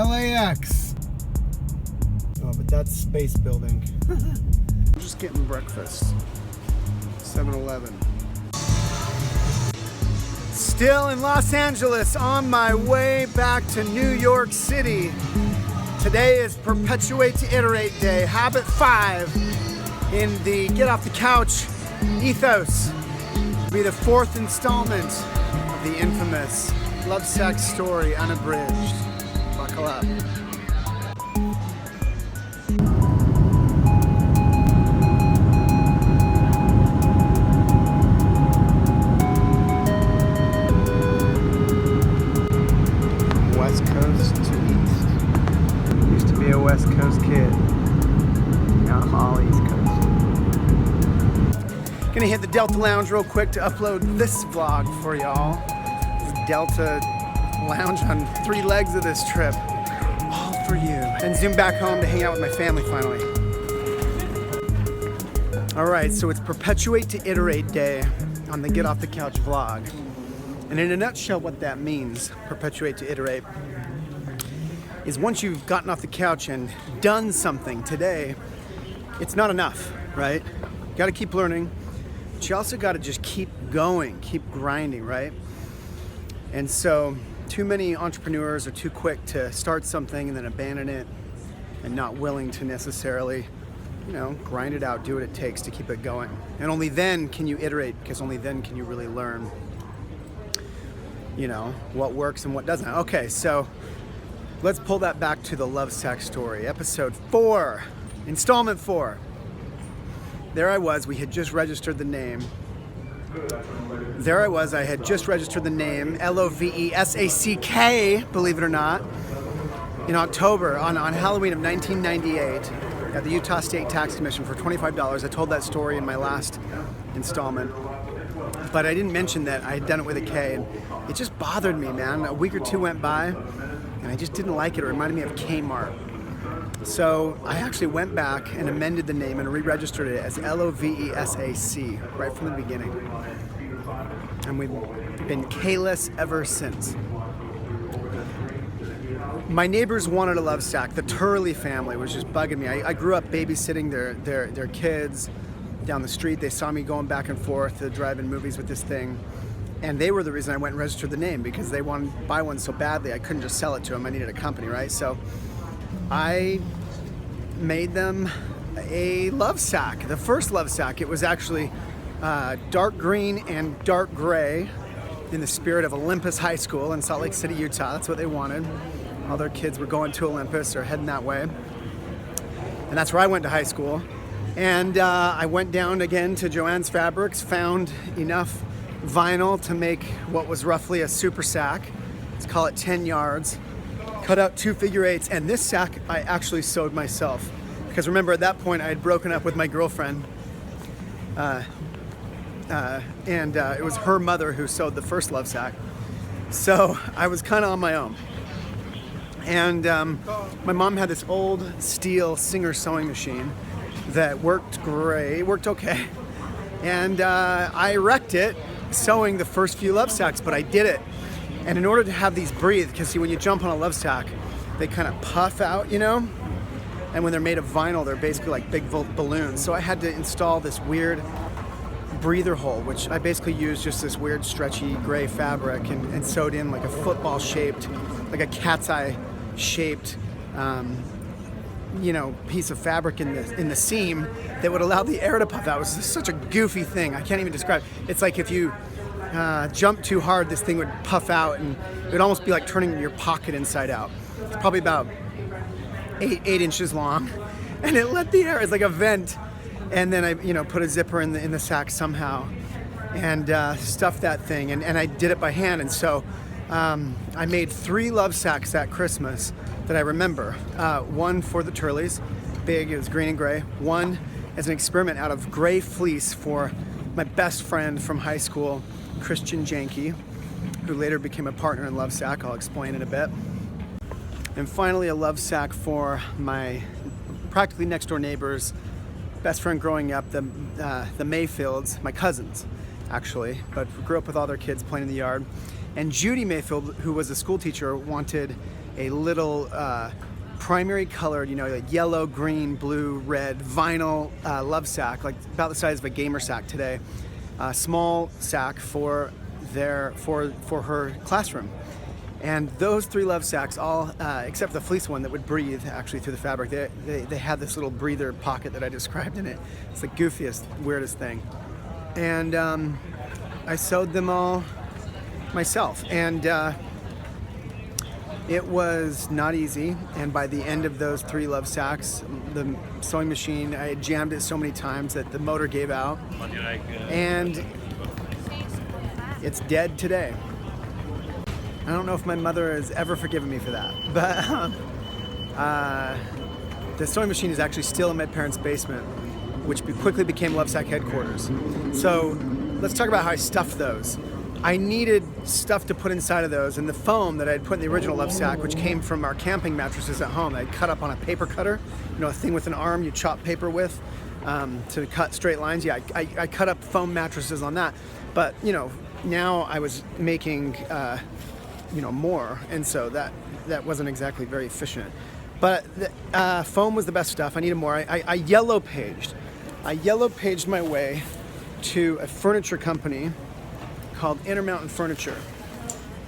LAX. Oh, but that's space building. I'm just getting breakfast. 7-Eleven. Still in Los Angeles, on my way back to New York City. Today is Perpetuate to Iterate Day, Habit 5 in the Get Off the Couch ethos. It'll be the 4th installment of the infamous Lovesac Story Unabridged. Buckle up. West Coast to East. Used to be a West Coast kid. Now I'm all East Coast. Gonna hit the Delta Lounge real quick to upload this vlog for y'all. Delta Lounge on 3 legs of this trip. All for you. And zoom back home to hang out with my family finally. Alright, so it's Perpetuate to Iterate Day on the Get Off the Couch vlog. And in a nutshell, what that means, perpetuate to iterate, is once you've gotten off the couch and done something today, it's not enough, right? You gotta keep learning, but you also gotta just keep going, keep grinding, right? And so, too many entrepreneurs are too quick to start something and then abandon it and not willing to necessarily, grind it out, do what it takes to keep it going. And only then can you iterate, because only then can you really learn what works and what doesn't. Okay, so let's pull that back to the Lovesac story. Episode 4, installment 4. There I was, we had just registered the name. There I was, I had just registered the name, Lovesac, believe it or not, in October, on Halloween of 1998 at the Utah State Tax Commission for $25. I told that story in my last installment. But I didn't mention that I had done it with a K, and it just bothered me, man. A week or two went by, and I just didn't like it. It reminded me of Kmart. So I actually went back and amended the name and re-registered it as Lovesac right from the beginning. And we've been K-less ever since. My neighbors wanted a Lovesac. The Turley family was just bugging me. I grew up babysitting their kids down the street. They saw me going back and forth to drive-in movies with this thing, and they were the reason I went and registered the name, because they wanted to buy one so badly. I couldn't just sell it to them. I needed a company, right? So I made them a Lovesac, the first Lovesac. It was actually dark green and dark gray in the spirit of Olympus High School in Salt Lake City, Utah. That's what they wanted. All their kids were going to Olympus or heading that way, and that's where I went to high school. And I went down again to Joann's Fabrics, found enough vinyl to make what was roughly a super sack. Let's call it 10 yards. Cut out 2 figure eights, and this sack I actually sewed myself. Because remember, at that point I had broken up with my girlfriend. And it was her mother who sewed the first Lovesac. So I was kind of on my own. And my mom had this old steel Singer sewing machine that worked great, worked okay. And I wrecked it sewing the first few Lovesacs, but I did it. And in order to have these breathe, because see, when you jump on a Lovesac, they kind of puff out, And when they're made of vinyl, they're basically like big balloons. So I had to install this weird breather hole, which I basically used just this weird stretchy gray fabric and sewed in like a football shaped, like a cat's eye shaped piece of fabric in the seam that would allow the air to puff out. It was such a goofy thing. I can't even describe. It's like if you jump too hard, this thing would puff out, and it would almost be like turning your pocket inside out. It's probably about 8 inches long, and it let the air. It's like a vent. And then I, put a zipper in the sack somehow, and stuffed that thing, and I did it by hand. And so I made 3 Lovesacs that Christmas that I remember. One for the Turleys, big, it was green and gray. One as an experiment out of gray fleece for my best friend from high school, Christian Janke, who later became a partner in Lovesac. I'll explain in a bit. And finally, a Lovesac for my practically next door neighbors, best friend growing up, the Mayfields, my cousins, actually, but grew up with all their kids playing in the yard. And Judy Mayfield, who was a school teacher, wanted a little primary colored, like yellow, green, blue, red vinyl Lovesac, like about the size of a gamer sack today, small sack for her classroom. And those 3 Lovesacks, all except the fleece one that would breathe actually through the fabric, they had this little breather pocket that I described in it. It's the goofiest, weirdest thing. And I sewed them all myself, and it was not easy. And by the end of those 3 Lovesacks, the sewing machine, I had jammed it so many times that the motor gave out, and it's dead today. I don't know if my mother has ever forgiven me for that, but the sewing machine is actually still in my parents' basement, which quickly became Lovesac headquarters. So let's talk about how I stuffed those. I needed stuff to put inside of those, and the foam that I had put in the original Lovesac, which came from our camping mattresses at home, I'd cut up on a paper cutter, a thing with an arm you chop paper with to cut straight lines. Yeah, I cut up foam mattresses on that, but now I was making more, and so that wasn't exactly very efficient. But the, foam was the best stuff. I needed more. I yellow paged my way to a furniture company called Intermountain Furniture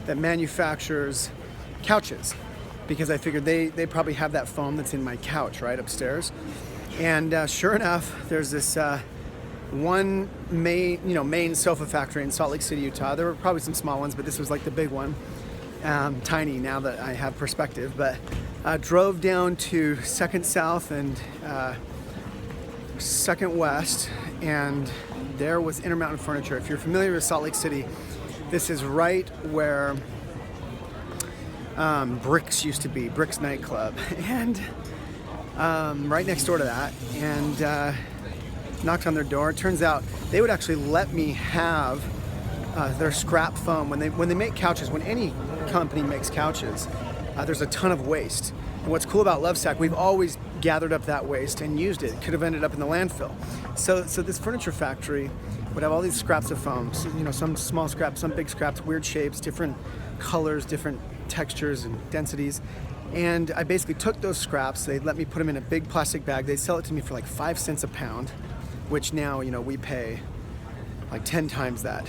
that manufactures couches, because I figured they probably have that foam that's in my couch right upstairs. And sure enough, there's this one main sofa factory in Salt Lake City, Utah. There were probably some small ones, but this was like the big one. Tiny now that I have perspective, but drove down to 2nd South and 2nd West, and there was Intermountain Furniture. If you're familiar with Salt Lake City, this is right where Bricks used to be, Bricks nightclub, and right next door to that, and knocked on their door. It turns out they would actually let me have their scrap foam. When they make couches, when any company makes couches, there's a ton of waste. And what's cool about Lovesac, we've always gathered up that waste and used it. It could have ended up in the landfill. So this furniture factory would have all these scraps of foam. So, some small scraps, some big scraps, weird shapes, different colors, different textures and densities. And I basically took those scraps. They'd let me put them in a big plastic bag. They'd sell it to me for like 5 cents a pound, which now, we pay like 10 times that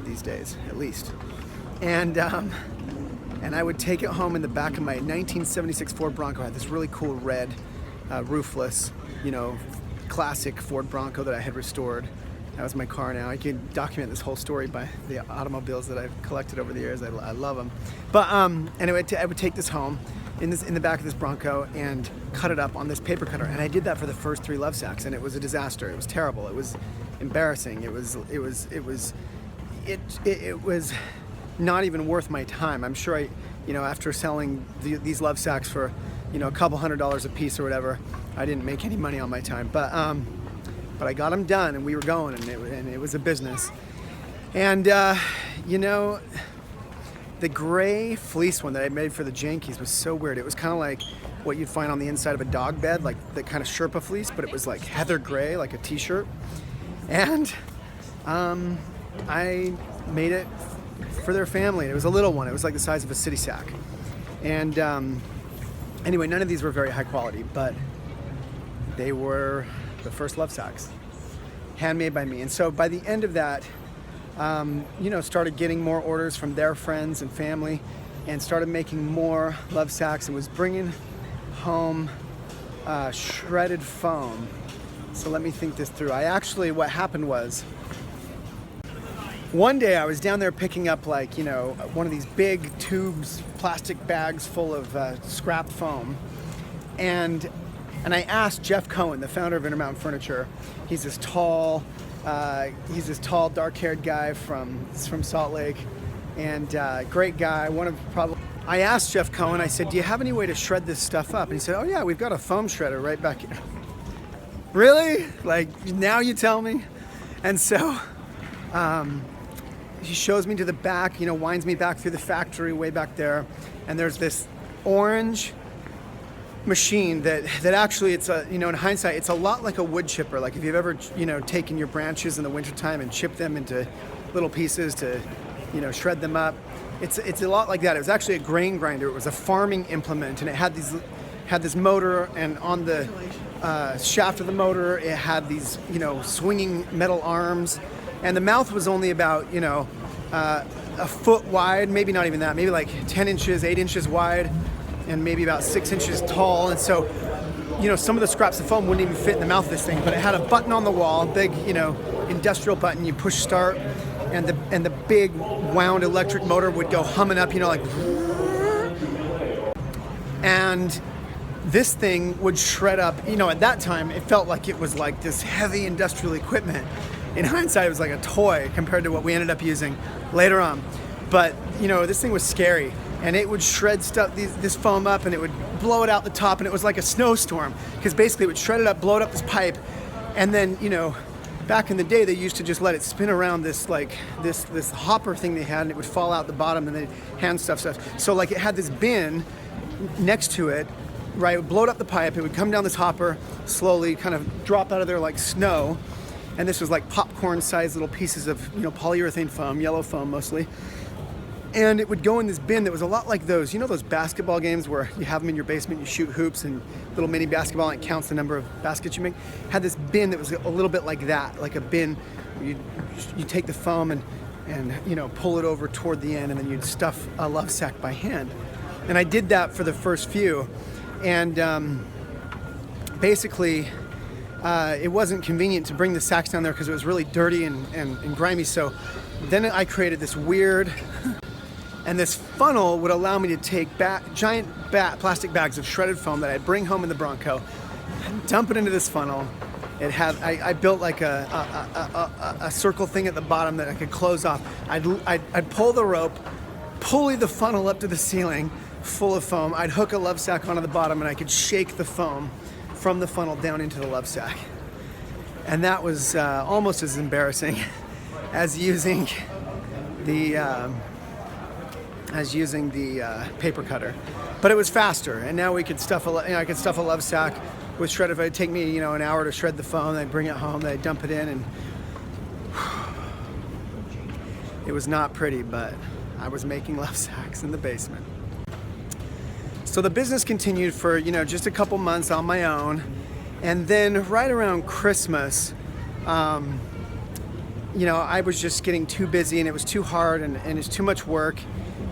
these days, at least. And I would take it home in the back of my 1976 Ford Bronco. I had this really cool red, roofless, classic Ford Bronco that I had restored. That was my car now. I could document this whole story by the automobiles that I've collected over the years. I love them. But anyway, I would take this home in the back of this Bronco and cut it up on this paper cutter. And I did that for the first 3 Lovesacks, and it was a disaster. It was terrible. It was embarrassing. It was not even worth my time. I'm sure after selling these Lovesacks for, a couple $100s a piece or whatever, I didn't make any money on my time. But I got them done, and we were going, and it was a business. And the gray fleece one that I made for the Jankees was so weird. It was kind of like what you'd find on the inside of a dog bed, like the kind of Sherpa fleece, but it was like heather gray, like a t-shirt. And I made it for their family. It was a little one. It was like the size of a city sack. And anyway, none of these were very high quality, but they were the first Lovesacks, handmade by me. And so by the end of that, started getting more orders from their friends and family, and started making more Lovesacks, and was bringing home shredded foam. So let me think this through. What happened was, one day I was down there picking up one of these big tubes, plastic bags full of scrap foam, and I asked Jeff Cohen, the founder of Intermountain Furniture. He's this tall, dark-haired guy from Salt Lake, and great guy. I asked Jeff Cohen. I said, "Do you have any way to shred this stuff up?" And he said, "Oh yeah, we've got a foam shredder right back here." Really? Now you tell me? And so he shows me to the back, winds me back through the factory way back there, and there's this orange machine that actually, it's in hindsight, it's a lot like a wood chipper. Like if you've ever taken your branches in the wintertime and chipped them into little pieces to shred them up. It's a lot like that. It was actually a grain grinder. It was a farming implement, and it had this motor, and on the shaft of the motor, it had these swinging metal arms, and the mouth was only about a foot wide, maybe not even that, maybe like 10 inches, 8 inches wide, and maybe about 6 inches tall. And so, some of the scraps of foam wouldn't even fit in the mouth of this thing, but it had a button on the wall, big, industrial button. You push start, and the big wound electric motor would go humming up, like, and this thing would shred up. At that time, it felt like it was like this heavy industrial equipment. In hindsight, it was like a toy compared to what we ended up using later on. But, this thing was scary. And it would shred this foam up, and it would blow it out the top, and it was like a snowstorm. Because basically it would shred it up, blow it up this pipe, and then, back in the day, they used to just let it spin around this hopper thing they had, and it would fall out the bottom, and they'd hand stuff. So like it had this bin next to it, right? It would blow it up the pipe, it would come down this hopper, slowly kind of drop out of there like snow. And this was like popcorn-sized little pieces of, polyurethane foam, yellow foam mostly. And it would go in this bin that was a lot like those, those basketball games where you have them in your basement, you shoot hoops and little mini basketball, and it counts the number of baskets you make. Had this bin that was a little bit like that, like a bin where you take the foam and pull it over toward the end, and then you'd stuff a Lovesac by hand. And I did that for the first few, and basically it wasn't convenient to bring the sacks down there because it was really dirty and grimy. So then I created this weird, and this funnel would allow me to take giant plastic bags of shredded foam that I'd bring home in the Bronco, and dump it into this funnel. I built like a circle thing at the bottom that I could close off. I'd pull the rope, pulley the funnel up to the ceiling full of foam. I'd hook a Lovesac onto the bottom, and I could shake the foam from the funnel down into the Lovesac. And that was almost as embarrassing as using the paper cutter, but it was faster. And now we could stuff I could stuff a Lovesac with shredded. It'd take me an hour to shred the foam. I'd bring it home, then I'd dump it in, and it was not pretty, but I was making Lovesacs in the basement. So the business continued for, just a couple months on my own. And then right around Christmas, I was just getting too busy, and it was too hard, and it's too much work.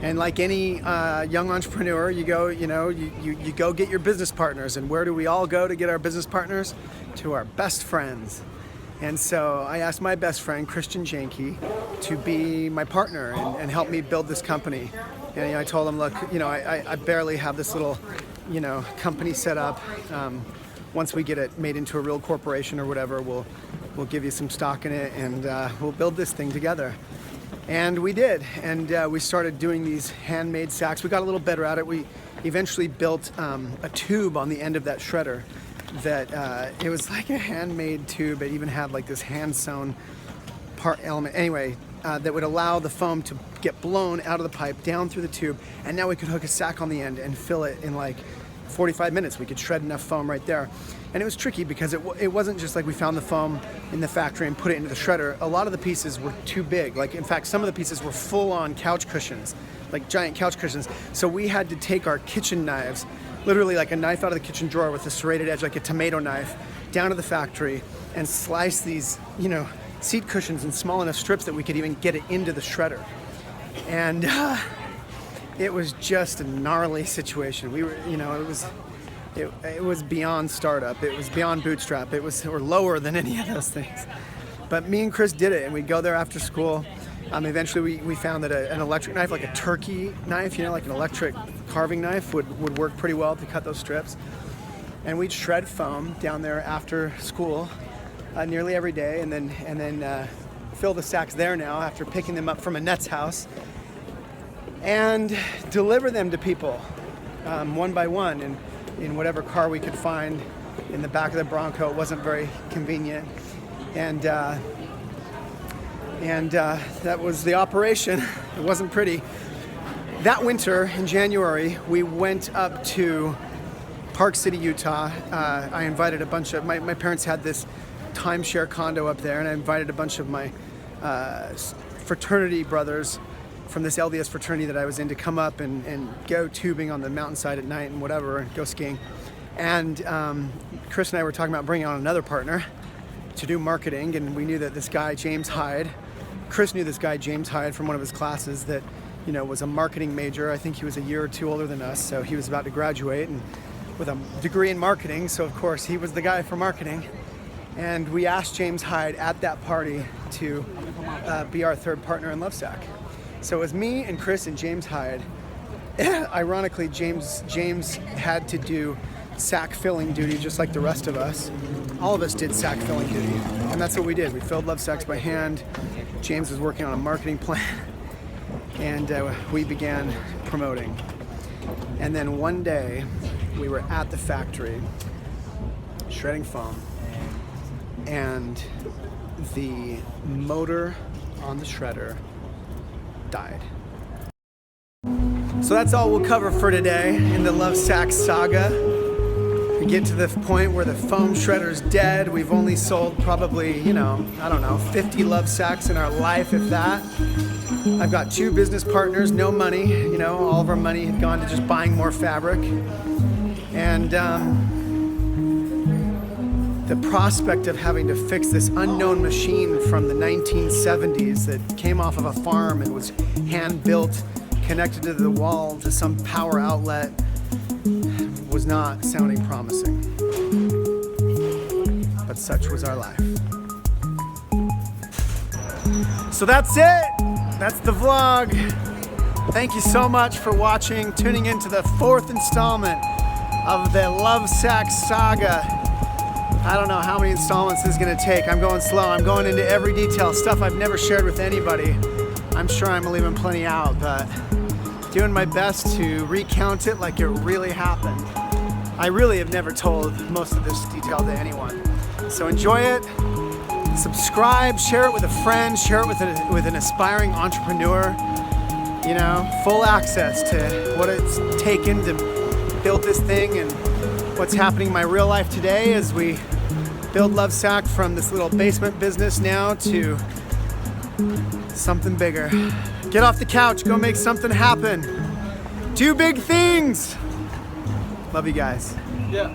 And like any young entrepreneur, you go get your business partners. And where do we all go to get our business partners? To our best friends. And so I asked my best friend, Christian Janke, to be my partner and help me build this company. And I told him, look, I barely have this little, company set up. Once we get it made into a real corporation or whatever, we'll give you some stock in it, and we'll build this thing together. And we did. And we started doing these handmade sacks. We got a little better at it. We eventually built a tube on the end of that shredder that it was like a handmade tube. It even had like this hand sewn part element. Anyway, that would allow the foam to get blown out of the pipe down through the tube, and now we could hook a sack on the end and fill it in like 45 minutes. We could shred enough foam right there. And it was tricky because it wasn't just like we found the foam in the factory and put it into the shredder. A lot of the pieces were too big. Like, in fact, some of the pieces were full-on couch cushions, like giant couch cushions. So we had to take our kitchen knives, literally like a knife out of the kitchen drawer with a serrated edge, like a tomato knife, down to the factory and slice these, seat cushions in small enough strips that we could even get it into the shredder. And it was just a gnarly situation. We were, it was beyond startup. It was beyond bootstrap. Or lower than any of those things. But me and Chris did it, and we'd go there after school. Eventually we found that an electric knife, like a turkey knife, like an electric carving knife would work pretty well to cut those strips. And we'd shred foam down there after school nearly every day, and then fill the sacks there now after picking them up from Annette's house, and deliver them to people one by one in whatever car we could find in the back of the Bronco. It wasn't very convenient, and that was the operation. It wasn't pretty. That winter in January, we went up to Park City, Utah. I invited a bunch of my parents had this timeshare condo up there, and I invited a bunch of my fraternity brothers from this LDS fraternity that I was in to come up and go tubing on the mountainside at night and whatever, and go skiing. And Chris and I were talking about bringing on another partner to do marketing, and we knew that this guy, James Hyde, Chris knew this guy, James Hyde, from one of his classes that, you know, was a marketing major. I think he was a year or two older than us, so he was about to graduate and with a degree in marketing, so of course he was the guy for marketing. And we asked James Hyde at that party to be our third partner in Lovesac. So it was me and Chris and James Hyde. Ironically, James had to do sack filling duty just like the rest of us. All of us did sack filling duty, and that's what we did. We filled Lovesac's by hand. James was working on a marketing plan, and we began promoting. And then one day, we were at the factory shredding foam, and the motor on the shredder died. So that's all we'll cover for today in the Lovesac saga. We get to the point where the foam shredder's dead. We've only sold probably, you know, I don't know, 50 Lovesacs in our life, if that. I've got 2 business partners, no money, you know, all of our money had gone to just buying more fabric. And the prospect of having to fix this unknown machine from the 1970s that came off of a farm and was hand-built, connected to the wall to some power outlet, was not sounding promising. But such was our life. So that's it. That's the vlog. Thank you so much for watching, tuning into the 4th installment of the Lovesac saga. I don't know how many installments this is gonna take. I'm going slow. I'm going into every detail, stuff I've never shared with anybody. I'm sure I'm leaving plenty out, but doing my best to recount it like it really happened. I really have never told most of this detail to anyone. So enjoy it, subscribe, share it with a friend, share it with an aspiring entrepreneur. You know, full access to what it's taken to build this thing and what's happening in my real life today as we build Lovesac from this little basement business now to something bigger. Get off the couch, go make something happen. Do big things. Love you guys. Yeah.